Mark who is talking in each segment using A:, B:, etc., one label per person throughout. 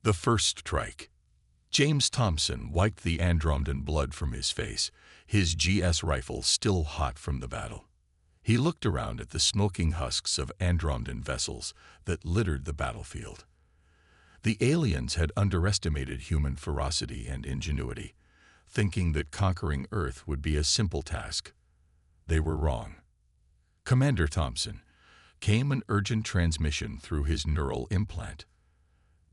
A: The first strike. James Thompson wiped the Andromedan blood from his face, his GS rifle still hot from the battle. He looked around at the smoking husks of Andromedan vessels that littered the battlefield. The aliens had underestimated human ferocity and ingenuity, thinking that conquering Earth would be a simple task. They were wrong. "Commander Thompson," came an urgent transmission through his neural implant.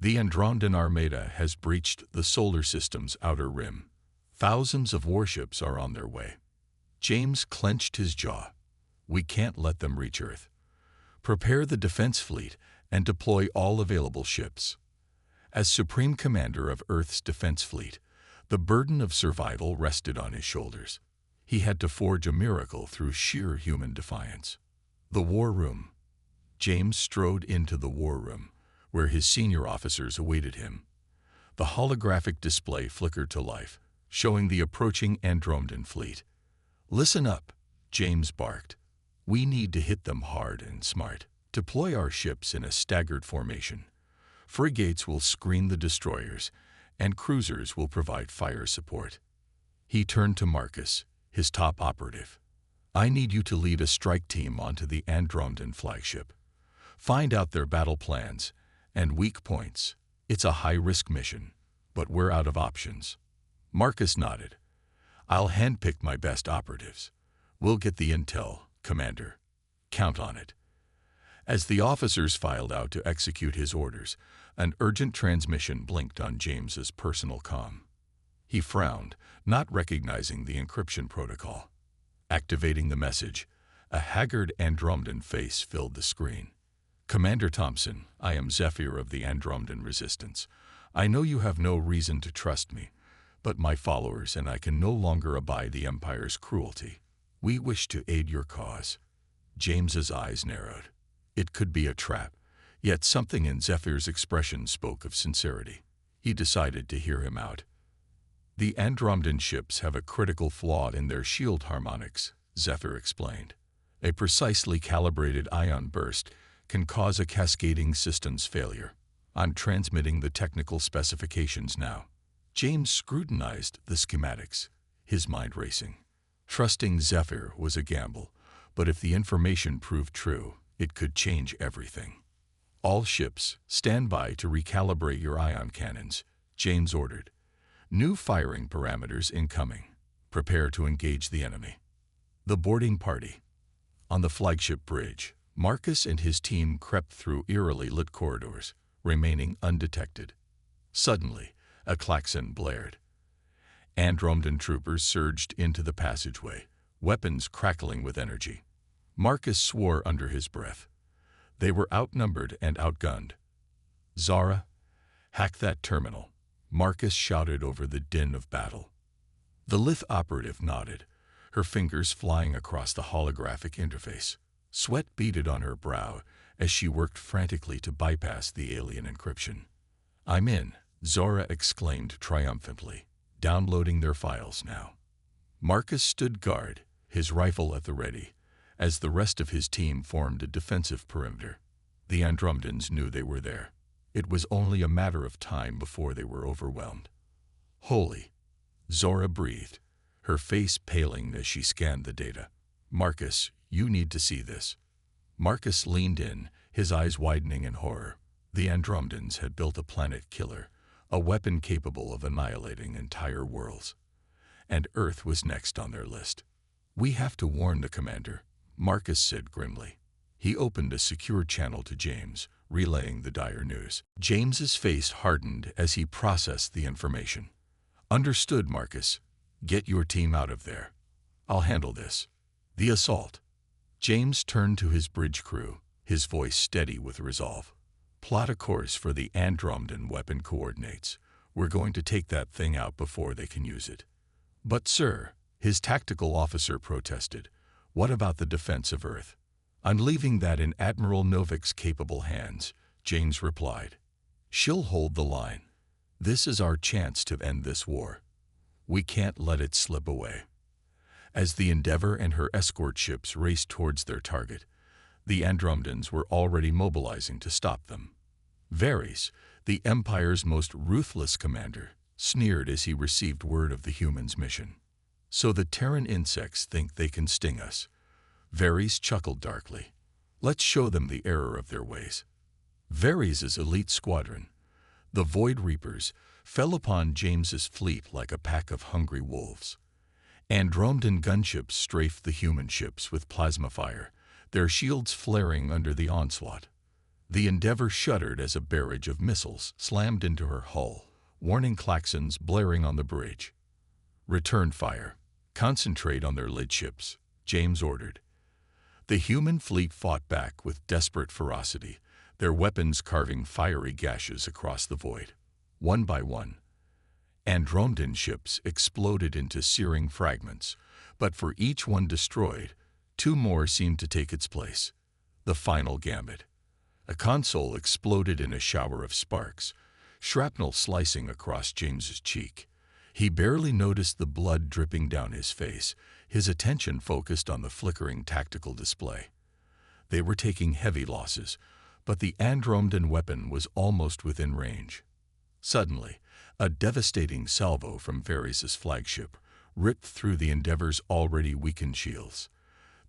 A: "The Andromedan Armada has breached the solar system's outer rim. Thousands of warships are on their way." James clenched his jaw. "We can't let them reach Earth. Prepare the defense fleet and deploy all available ships." As Supreme Commander of Earth's defense fleet, the burden of survival rested on his shoulders. He had to forge a miracle through sheer human defiance. The war room. James strode into the war room, where his senior officers awaited him. The holographic display flickered to life, showing the approaching Andromedan fleet. "Listen up," James barked. "We need to hit them hard and smart. Deploy our ships in a staggered formation. Frigates will screen the destroyers, and cruisers will provide fire support." He turned to Marcus, his top operative. "I need you to lead a strike team onto the Andromedan flagship. Find out their battle plans and weak points. It's a high-risk mission, but we're out of options." Marcus nodded. "I'll handpick my best operatives. We'll get the intel, Commander. Count on it." As the officers filed out to execute his orders, an urgent transmission blinked on James's personal comm. He frowned, not recognizing the encryption protocol. Activating the message, a haggard Andromedan face filled the screen. "Commander Thompson, I am Zephyr of the Andromedan Resistance. I know you have no reason to trust me, but my followers and I can no longer abide the Empire's cruelty. We wish to aid your cause." James's eyes narrowed. It could be a trap, yet something in Zephyr's expression spoke of sincerity. He decided to hear him out. "The Andromedan ships have a critical flaw in their shield harmonics," Zephyr explained. "A precisely calibrated ion burst can cause a cascading systems failure. I'm transmitting the technical specifications now." James scrutinized the schematics, his mind racing. Trusting Zephyr was a gamble, but if the information proved true, it could change everything. "All ships, stand by to recalibrate your ion cannons," James ordered. "New firing parameters incoming. Prepare to engage the enemy." The boarding party. On the flagship bridge, Marcus and his team crept through eerily lit corridors, remaining undetected. Suddenly, a klaxon blared. Andromedan troopers surged into the passageway, weapons crackling with energy. Marcus swore under his breath. They were outnumbered and outgunned. "Zara, hack that terminal," Marcus shouted over the din of battle. The Lith operative nodded, her fingers flying across the holographic interface. Sweat beaded on her brow as she worked frantically to bypass the alien encryption. "I'm in," Zora exclaimed triumphantly, downloading their files now. Marcus stood guard, his rifle at the ready, as the rest of his team formed a defensive perimeter. The Andromedans knew they were there. It was only a matter of time before they were overwhelmed. "Holy," Zora breathed, her face paling as she scanned the data. "Marcus, you need to see this." Marcus leaned in, his eyes widening in horror. The Andromedans had built a planet killer, a weapon capable of annihilating entire worlds. And Earth was next on their list. "We have to warn the commander," Marcus said grimly. He opened a secure channel to James, relaying the dire news. James's face hardened as he processed the information. "Understood, Marcus. Get your team out of there. I'll handle this." The assault. James turned to his bridge crew, his voice steady with resolve. "Plot a course for the Andromedan weapon coordinates. We're going to take that thing out before they can use it." "But sir," his tactical officer protested, "what about the defense of Earth?" "I'm leaving that in Admiral Novik's capable hands," James replied. "She'll hold the line. This is our chance to end this war. We can't let it slip away." As the Endeavour and her escort ships raced towards their target, the Andromedans were already mobilizing to stop them. Varys, The Empire's most ruthless commander, sneered as he received word of the humans' mission. "So the Terran insects think they can sting us." Varys chuckled darkly. "Let's show them the error of their ways." Varys' elite squadron, the Void Reapers, fell upon James's fleet like a pack of hungry wolves. Andromedan gunships strafed the human ships with plasma fire, their shields flaring under the onslaught. The Endeavor shuddered as a barrage of missiles slammed into her hull, warning klaxons blaring on the bridge. "Return fire. Concentrate on their lead ships," James ordered. The human fleet fought back with desperate ferocity, their weapons carving fiery gashes across the void. One by one, Andromedan ships exploded into searing fragments, but for each one destroyed, two more seemed to take its place. The final gambit. A console exploded in a shower of sparks, shrapnel slicing across James's cheek. He barely noticed the blood dripping down his face, his attention focused on the flickering tactical display. They were taking heavy losses, but the Andromedan weapon was almost within range. Suddenly, a devastating salvo from Varys' flagship ripped through the Endeavor's already weakened shields.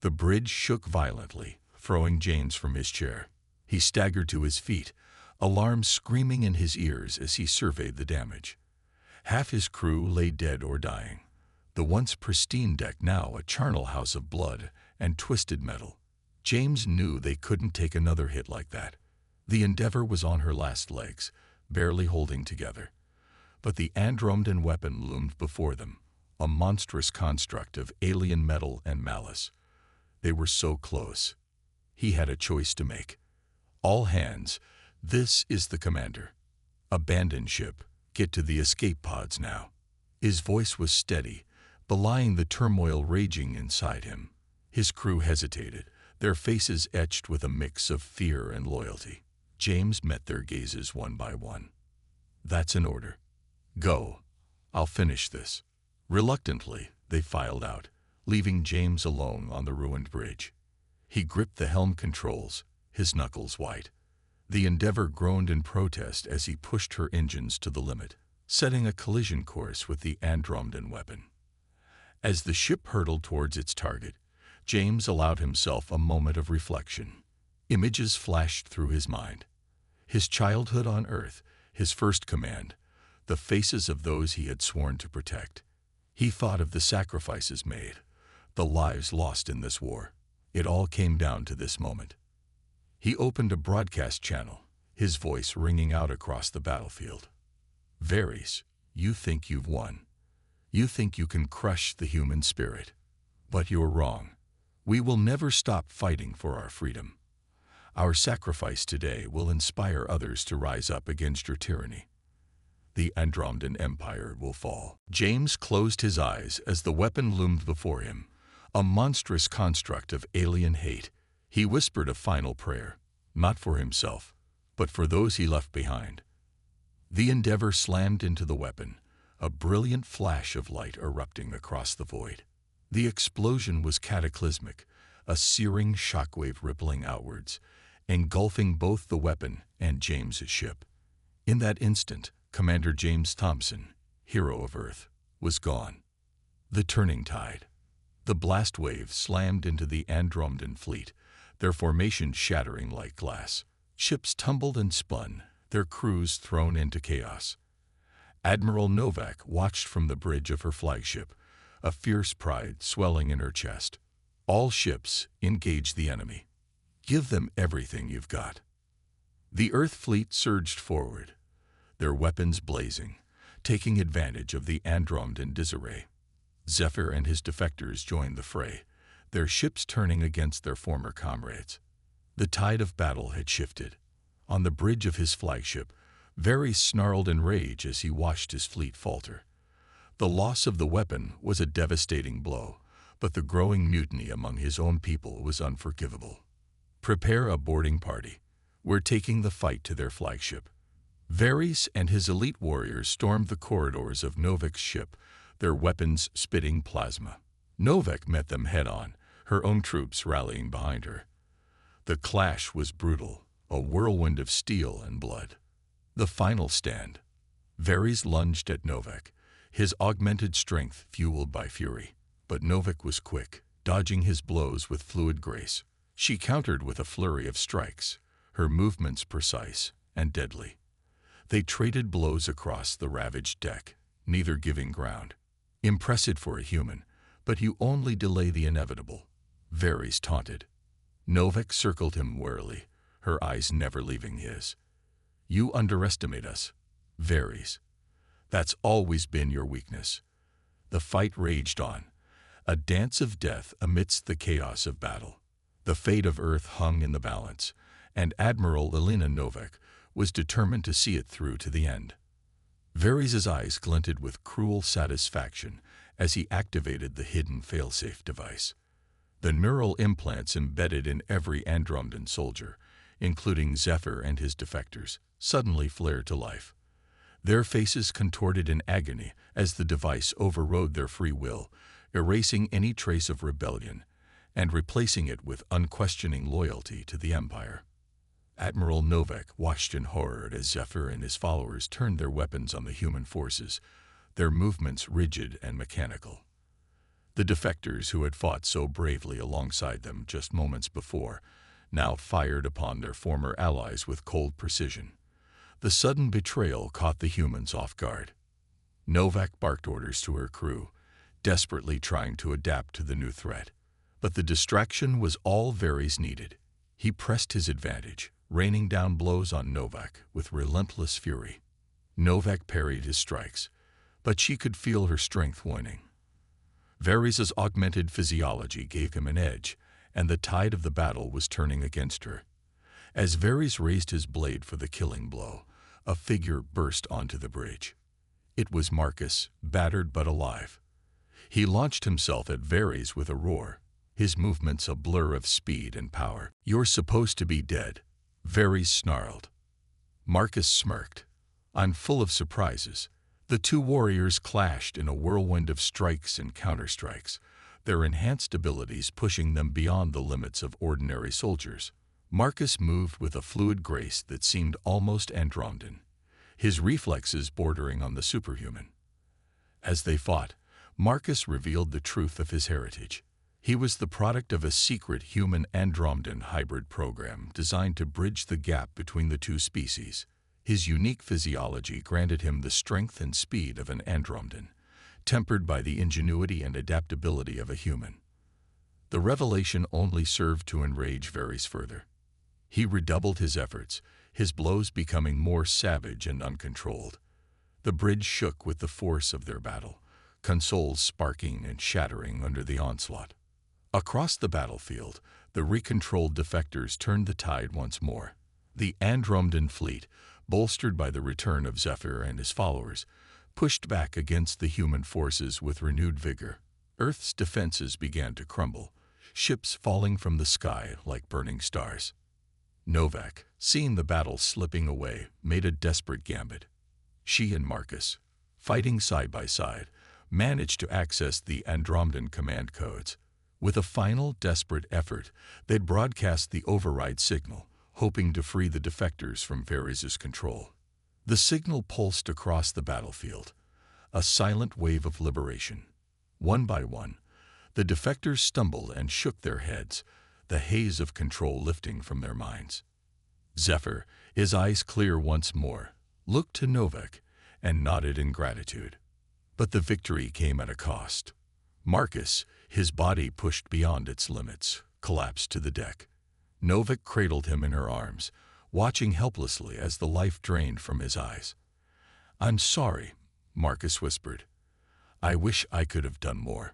A: The bridge shook violently, throwing James from his chair. He staggered to his feet, alarm screaming in his ears as he surveyed the damage. Half his crew lay dead or dying, the once pristine deck now a charnel house of blood and twisted metal. James knew they couldn't take another hit like that. The Endeavor was on her last legs, barely holding together. But the Andromedan weapon loomed before them, a monstrous construct of alien metal and malice. They were so close. He had a choice to make. "All hands, this is the commander. Abandon ship, get to the escape pods now." His voice was steady, belying the turmoil raging inside him. His crew hesitated, their faces etched with a mix of fear and loyalty. James met their gazes one by one. "That's an order. Go. I'll finish this." Reluctantly, they filed out, leaving James alone on the ruined bridge. He gripped the helm controls, his knuckles white. The Endeavor groaned in protest as he pushed her engines to the limit, setting a collision course with the Andromedan weapon. As the ship hurtled towards its target, James allowed himself a moment of reflection. Images flashed through his mind. His childhood on Earth, his first command, the faces of those he had sworn to protect. He thought of the sacrifices made, the lives lost in this war. It all came down to this moment. He opened a broadcast channel, his voice ringing out across the battlefield. "Varys, you think you've won. You think you can crush the human spirit. But you're wrong. We will never stop fighting for our freedom. Our sacrifice today will inspire others to rise up against your tyranny. The Andromedan Empire will fall." James closed his eyes as the weapon loomed before him, a monstrous construct of alien hate. He whispered a final prayer, not for himself, but for those he left behind. The Endeavor slammed into the weapon, a brilliant flash of light erupting across the void. The explosion was cataclysmic, a searing shockwave rippling outwards, engulfing both the weapon and James's ship. In that instant, Commander James Thompson, hero of Earth, was gone. The turning tide. The blast wave slammed into the Andromedan fleet, their formation shattering like glass. Ships tumbled and spun, their crews thrown into chaos. Admiral Novak watched from the bridge of her flagship, a fierce pride swelling in her chest. "All ships, engage the enemy. Give them everything you've got." The Earth fleet surged forward, their weapons blazing, taking advantage of the Andromedan disarray. Zephyr and his defectors joined the fray, their ships turning against their former comrades. The tide of battle had shifted. On the bridge of his flagship, Varys snarled in rage as he watched his fleet falter. The loss of the weapon was a devastating blow, but the growing mutiny among his own people was unforgivable. "Prepare a boarding party. We're taking the fight to their flagship." Varys and his elite warriors stormed the corridors of Novak's ship, their weapons spitting plasma. Novak met them head-on, her own troops rallying behind her. The clash was brutal, a whirlwind of steel and blood. The final stand. Varys lunged at Novak, his augmented strength fueled by fury. But Novak was quick, dodging his blows with fluid grace. She countered with a flurry of strikes, her movements precise and deadly. They traded blows across the ravaged deck, neither giving ground. Impressive for a human, but you only delay the inevitable, Varys taunted. Novak circled him warily, her eyes never leaving his. You underestimate us, Varys. That's always been your weakness. The fight raged on, a dance of death amidst the chaos of battle. The fate of Earth hung in the balance, and Admiral Elena Novak was determined to see it through to the end. Varys' eyes glinted with cruel satisfaction as he activated the hidden failsafe device. The neural implants embedded in every Andromedan soldier, including Zephyr and his defectors, suddenly flared to life. Their faces contorted in agony as the device overrode their free will, erasing any trace of rebellion and replacing it with unquestioning loyalty to the Empire. Admiral Novak watched in horror as Zephyr and his followers turned their weapons on the human forces, their movements rigid and mechanical. The defectors who had fought so bravely alongside them just moments before now fired upon their former allies with cold precision. The sudden betrayal caught the humans off guard. Novak barked orders to her crew, desperately trying to adapt to the new threat. But the distraction was all Varys needed. He pressed his advantage, raining down blows on Novak with relentless fury. Novak parried his strikes, but she could feel her strength waning. Varys' augmented physiology gave him an edge, and the tide of the battle was turning against her. As Varys raised his blade for the killing blow, a figure burst onto the bridge. It was Marcus, battered but alive. He launched himself at Varys with a roar, his movements a blur of speed and power. You're supposed to be dead, Varys snarled. Marcus smirked. I'm full of surprises. The two warriors clashed in a whirlwind of strikes and counterstrikes, their enhanced abilities pushing them beyond the limits of ordinary soldiers. Marcus moved with a fluid grace that seemed almost Andromedan, his reflexes bordering on the superhuman. As they fought, Marcus revealed the truth of his heritage. He was the product of a secret human-Andromedan hybrid program designed to bridge the gap between the two species. His unique physiology granted him the strength and speed of an Andromedan, tempered by the ingenuity and adaptability of a human. The revelation only served to enrage Varys further. He redoubled his efforts, his blows becoming more savage and uncontrolled. The bridge shook with the force of their battle, consoles sparking and shattering under the onslaught. Across the battlefield, the recontrolled defectors turned the tide once more. The Andromedan fleet, bolstered by the return of Zephyr and his followers, pushed back against the human forces with renewed vigor. Earth's defenses began to crumble, ships falling from the sky like burning stars. Novak, seeing the battle slipping away, made a desperate gambit. She and Marcus, fighting side by side, managed to access the Andromedan command codes. With a final, desperate effort, they'd broadcast the override signal, hoping to free the defectors from Varys' control. The signal pulsed across the battlefield, a silent wave of liberation. One by one, the defectors stumbled and shook their heads, the haze of control lifting from their minds. Zephyr, his eyes clear once more, looked to Novak and nodded in gratitude. But the victory came at a cost. Marcus, his body pushed beyond its limits, collapsed to the deck. Novak cradled him in her arms, watching helplessly as the life drained from his eyes. I'm sorry, Marcus whispered. I wish I could have done more.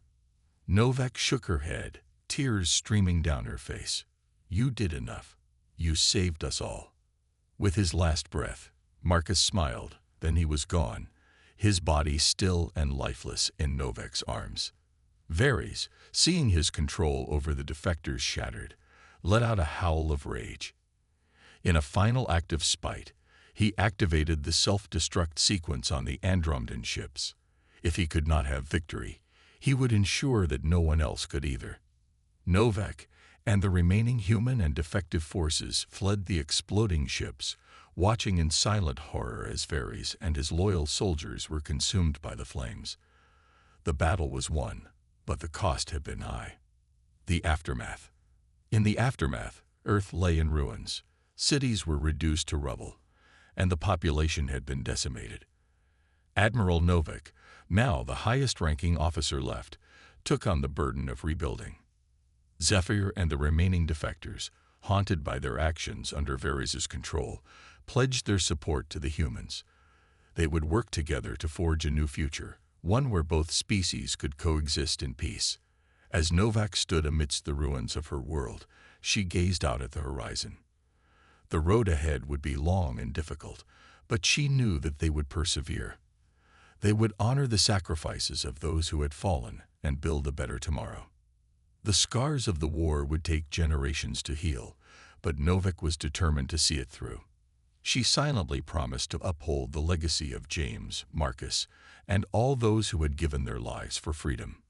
A: Novak shook her head, tears streaming down her face. You did enough. You saved us all. With his last breath, Marcus smiled, then he was gone, his body still and lifeless in Novak's arms. Varys, seeing his control over the defectors shattered, let out a howl of rage. In a final act of spite, he activated the self-destruct sequence on the Andromedan ships. If he could not have victory, he would ensure that no one else could either. Novak and the remaining human and defective forces fled the exploding ships, watching in silent horror as Varys and his loyal soldiers were consumed by the flames. The battle was won, but the cost had been high. The aftermath. In the aftermath, Earth lay in ruins, cities were reduced to rubble, and the population had been decimated. Admiral Novik, now the highest-ranking officer left, took on the burden of rebuilding. Zephyr and the remaining defectors, haunted by their actions under Varys' control, pledged their support to the humans. They would work together to forge a new future, one where both species could coexist in peace. As Novak stood amidst the ruins of her world, she gazed out at the horizon. The road ahead would be long and difficult, but she knew that they would persevere. They would honor the sacrifices of those who had fallen and build a better tomorrow. The scars of the war would take generations to heal, but Novik was determined to see it through. She silently promised to uphold the legacy of James, Marcus, and all those who had given their lives for freedom.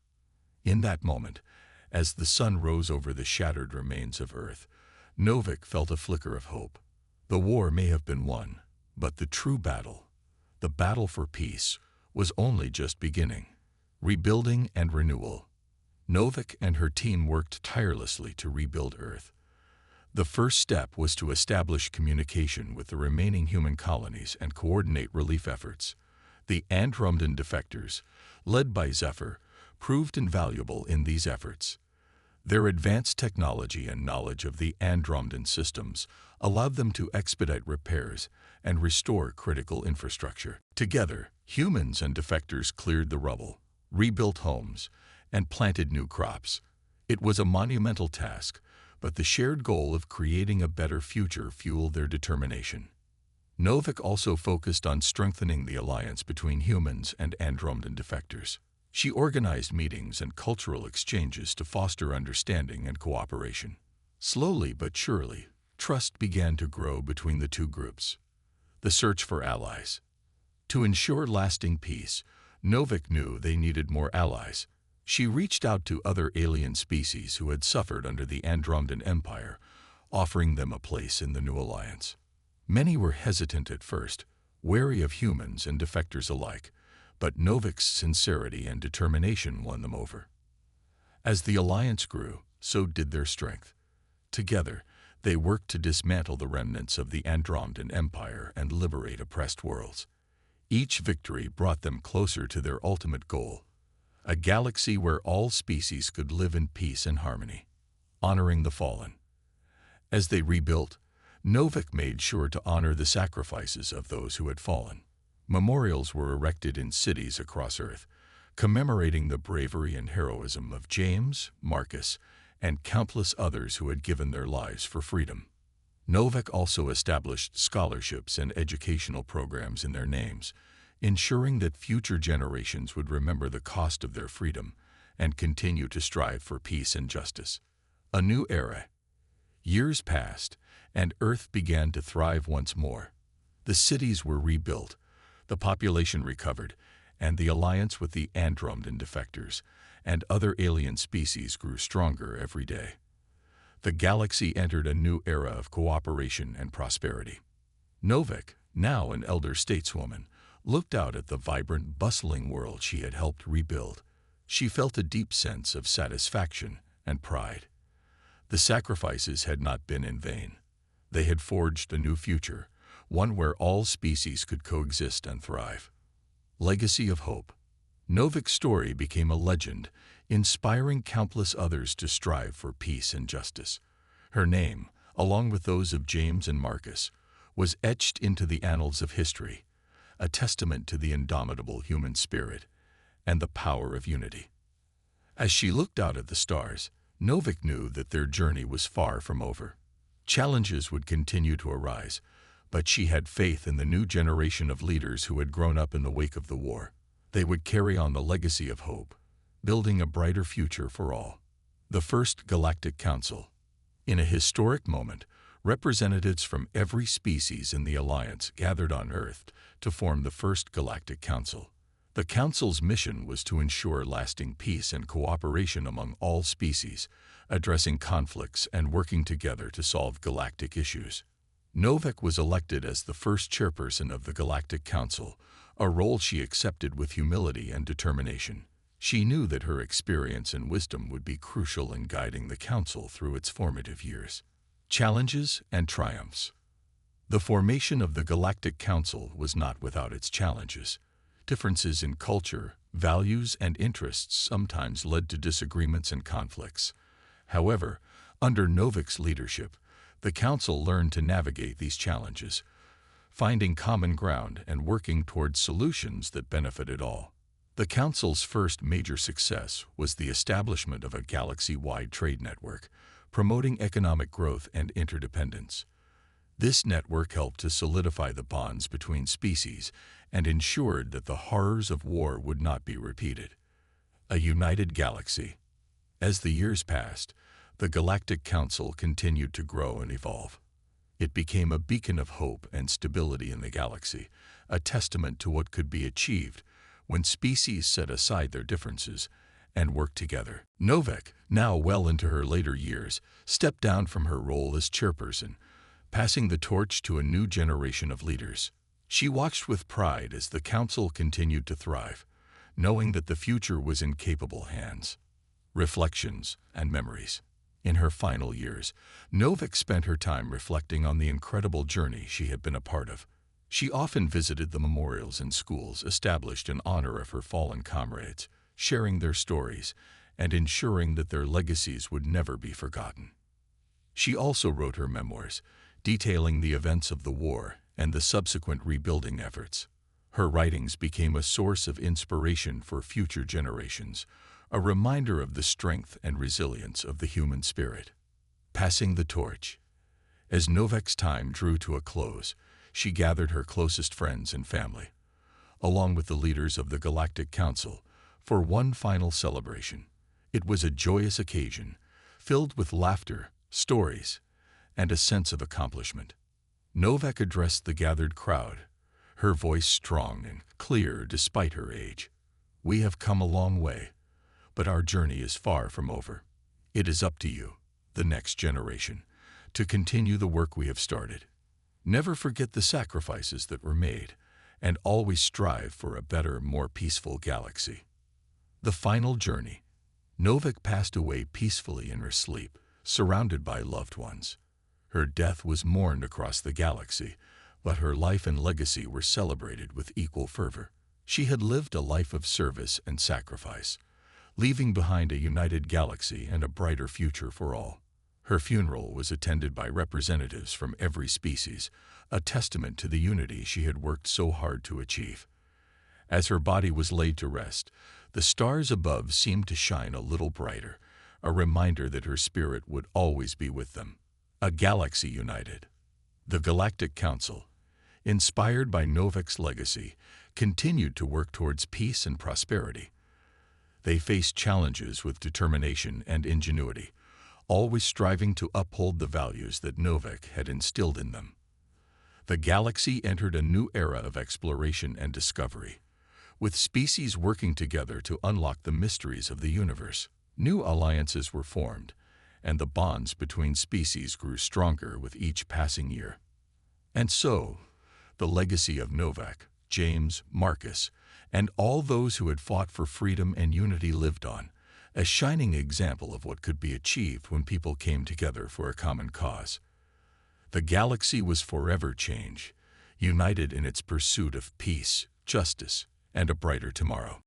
A: In that moment, as the sun rose over the shattered remains of Earth, Novik felt a flicker of hope. The war may have been won, but the true battle, the battle for peace, was only just beginning. Rebuilding and renewal. Novik and her team worked tirelessly to rebuild Earth. The first step was to establish communication with the remaining human colonies and coordinate relief efforts. The Andromdan defectors, led by Zephyr, proved invaluable in these efforts. Their advanced technology and knowledge of the Andromdan systems allowed them to expedite repairs and restore critical infrastructure. Together, humans and defectors cleared the rubble, rebuilt homes, and planted new crops. It was a monumental task, but the shared goal of creating a better future fueled their determination. Novik also focused on strengthening the alliance between humans and Andromdan defectors. She organized meetings and cultural exchanges to foster understanding and cooperation. Slowly but surely, trust began to grow between the two groups. The search for allies. To ensure lasting peace, Novik knew they needed more allies. She reached out to other alien species who had suffered under the Andromdan Empire, offering them a place in the new alliance. Many were hesitant at first, wary of humans and defectors alike, but Novik's sincerity and determination won them over. As the alliance grew, so did their strength. Together, they worked to dismantle the remnants of the Andromdan Empire and liberate oppressed worlds. Each victory brought them closer to their ultimate goal, a galaxy where all species could live in peace and harmony, honoring the fallen. As they rebuilt, Novik made sure to honor the sacrifices of those who had fallen. Memorials were erected in cities across Earth, commemorating the bravery and heroism of James, Marcus, and countless others who had given their lives for freedom. Novik also established scholarships and educational programs in their names, ensuring that future generations would remember the cost of their freedom and continue to strive for peace and justice. A new era. Years passed, and Earth began to thrive once more. The cities were rebuilt, the population recovered, and the alliance with the Andromdan defectors and other alien species grew stronger every day. The galaxy entered a new era of cooperation and prosperity. Novik, now an elder stateswoman, looked out at the vibrant, bustling world she had helped rebuild. She felt a deep sense of satisfaction and pride. The sacrifices had not been in vain. They had forged a new future, one where all species could coexist and thrive. Legacy of Hope. Novik's story became a legend, inspiring countless others to strive for peace and justice. Her name, along with those of James and Marcus, was etched into the annals of history, a testament to the indomitable human spirit and the power of unity. As she looked out at the stars, Novik knew that their journey was far from over. Challenges would continue to arise, but she had faith in the new generation of leaders who had grown up in the wake of the war. They would carry on the legacy of hope, building a brighter future for all. The First Galactic Council. In a historic moment, representatives from every species in the Alliance gathered on Earth to form the First Galactic Council. The Council's mission was to ensure lasting peace and cooperation among all species, addressing conflicts and working together to solve galactic issues. Novak was elected as the first chairperson of the Galactic Council, a role she accepted with humility and determination. She knew that her experience and wisdom would be crucial in guiding the Council through its formative years. Challenges and triumphs. The formation of the Galactic Council was not without its challenges. Differences in culture, values, and interests sometimes led to disagreements and conflicts. However, under Novak's leadership, the Council learned to navigate these challenges, finding common ground and working towards solutions that benefited all. The Council's first major success was the establishment of a galaxy-wide trade network, promoting economic growth and interdependence. This network helped to solidify the bonds between species and ensured that the horrors of war would not be repeated. A united galaxy. As the years passed, the Galactic Council continued to grow and evolve. It became a beacon of hope and stability in the galaxy, a testament to what could be achieved when species set aside their differences and worked together. Novak, now well into her later years, stepped down from her role as chairperson, passing the torch to a new generation of leaders. She watched with pride as the Council continued to thrive, knowing that the future was in capable hands. Reflections and memories. In her final years, Novak spent her time reflecting on the incredible journey she had been a part of. She often visited the memorials and schools established in honor of her fallen comrades, sharing their stories and ensuring that their legacies would never be forgotten. She also wrote her memoirs, detailing the events of the war and the subsequent rebuilding efforts. Her writings became a source of inspiration for future generations, a reminder of the strength and resilience of the human spirit. Passing the torch. As Novak's time drew to a close, she gathered her closest friends and family, along with the leaders of the Galactic Council, for one final celebration. It was a joyous occasion, filled with laughter, stories, and a sense of accomplishment. Novak addressed the gathered crowd, her voice strong and clear despite her age. "We have come a long way, but our journey is far from over. It is up to you, the next generation, to continue the work we have started. Never forget the sacrifices that were made, and always strive for a better, more peaceful galaxy." The final journey. Novak passed away peacefully in her sleep, surrounded by loved ones. Her death was mourned across the galaxy, but her life and legacy were celebrated with equal fervor. She had lived a life of service and sacrifice, leaving behind a united galaxy and a brighter future for all. Her funeral was attended by representatives from every species, a testament to the unity she had worked so hard to achieve. As her body was laid to rest, the stars above seemed to shine a little brighter, a reminder that her spirit would always be with them. A galaxy united. The Galactic Council, inspired by Novak's legacy, continued to work towards peace and prosperity. They faced challenges with determination and ingenuity, always striving to uphold the values that Novak had instilled in them. The galaxy entered a new era of exploration and discovery, with species working together to unlock the mysteries of the universe. New alliances were formed, and the bonds between species grew stronger with each passing year. And so, the legacy of Novak, James, Marcus, and all those who had fought for freedom and unity lived on, a shining example of what could be achieved when people came together for a common cause. The galaxy was forever changed, united in its pursuit of peace, justice, and a brighter tomorrow.